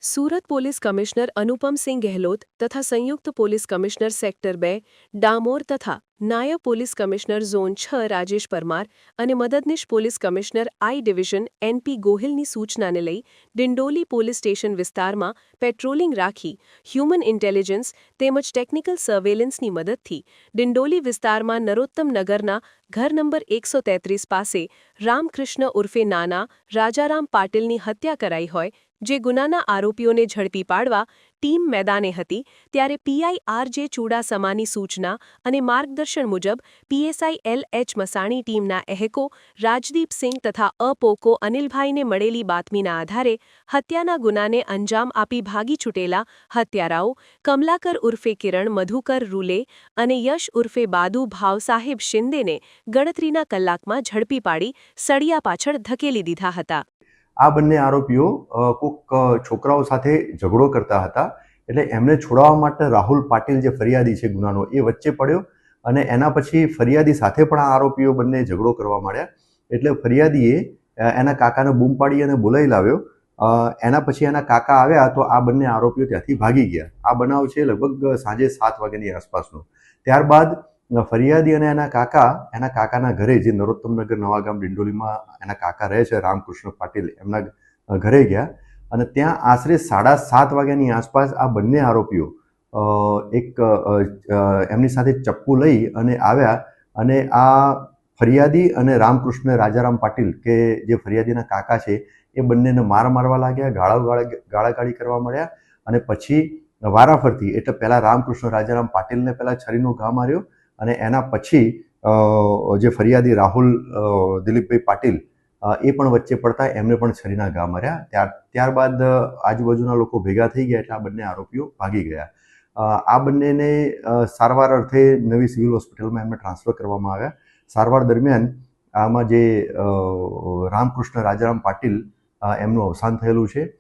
Surat police commissioner Anupamsinh Gehlot તથા સંયુક્ત police commissioner sector 2 Damor તથા નાયબ police commissioner zone 6 Rajesh Parmar અને મદદનીશ police commissioner I division NP ગોહિલની સૂચનાને લઈ ડિંડોલી પોલીસ સ્ટેશન વિસ્તારમાં પેટ્રોલિંગ રાખી હ્યુમન ઇન્ટેલિજન્સ તેમજ ટેકનિકલ સર્વેલન્સની મદદથી ડિંડોલી વિસ્તારમાં નરોત્તમ નગરના ઘર નંબર 133 પાસે રામકૃષ્ણ ઉર્ફે નાના રાજારામ પાટીલની હત્યા કરાઈ હોય જે ગુનાના આરોપીઓને ઝડપી પાડવા ટીમ મેદાને હતી ત્યારે પીઆઈ આર.જે. ચુડાસમાની સૂચના અને માર્ગદર્શન મુજબ પીએસઆઈ એલ.એચ. મસાણી ટીમના એહકો રાજદીપસિંહ તથા અપોકો અનિલભાઈને મળેલી બાતમીના આધારે હત્યાના ગુનાને અંજામ આપી ભાગી છૂટેલા હત્યારાઓ કમલાકર ઉર્ફે કિરણ મધુકર રૂલે અને યશ ઉર્ફે બાદુ ભાવસાહેબ શિંદેને ગણતરીના કલાકમાં ઝડપી પાડી સળિયા પાછળ ધકેલી દીધા હતા. આ બંને આરોપીઓ કોઈક છોકરાઓ સાથે ઝઘડો કરતા હતા એટલે એમને છોડાવવા માટે રાહુલ પાટીલ જે ફરિયાદી છે ગુનાનો એ વચ્ચે પડ્યો અને એના પછી ફરિયાદી સાથે પણ આ આરોપીઓ બંને ઝઘડો કરવા માંડ્યા એટલે ફરિયાદીએ એના કાકાને બૂમ પાડી અને બોલાવી લાવ્યો. એના પછી એના કાકા આવ્યા તો આ બંને આરોપીઓ ત્યાંથી ભાગી ગયા. આ બનાવ છે લગભગ સાંજે 7 વાગ્યાની આસપાસનો. ત્યારબાદ ફરિયાદી અને એના કાકાના ઘરે જે નરોત્તમનગર નવાગામ ડિંડોલીમાં એના કાકા રહે છે રામકૃષ્ણ પાટીલ એમના ઘરે ગયા અને ત્યાં આશરે 7:30 વાગ્યાની આસપાસ આ બંને આરોપીઓ એમની સાથે ચપ્પુ લઈ અને આવ્યા અને આ ફરિયાદી અને રામકૃષ્ણ રાજારામ પાટીલ કે જે ફરિયાદીના કાકા છે એ બંનેને મારવા લાગ્યા, ગાળાગાળી કરવા મળ્યા અને પછી વારાફરતી એટલે પહેલાં રામકૃષ્ણ રાજારામ પાટીલને પહેલાં છરીનો ઘા માર્યો અને એના પછી જે ફરિયાદી રાહુલ દિલીપભાઈ પાટીલ એ પણ વચ્ચે પડતા એમને પણ છરીના ઘા માર્યા. ત્યારબાદ આજુબાજુના લોકો ભેગા થઈ ગયા એટલે આ બંને આરોપીઓ ભાગી ગયા. આ બંનેને સારવાર અર્થે નવી સિવિલ હોસ્પિટલમાં એમને ટ્રાન્સફર કરવામાં આવ્યા. સારવાર દરમિયાન આમાં જે રામકૃષ્ણ રાજારામ પાટીલ એમનું અવસાન થયેલું છે.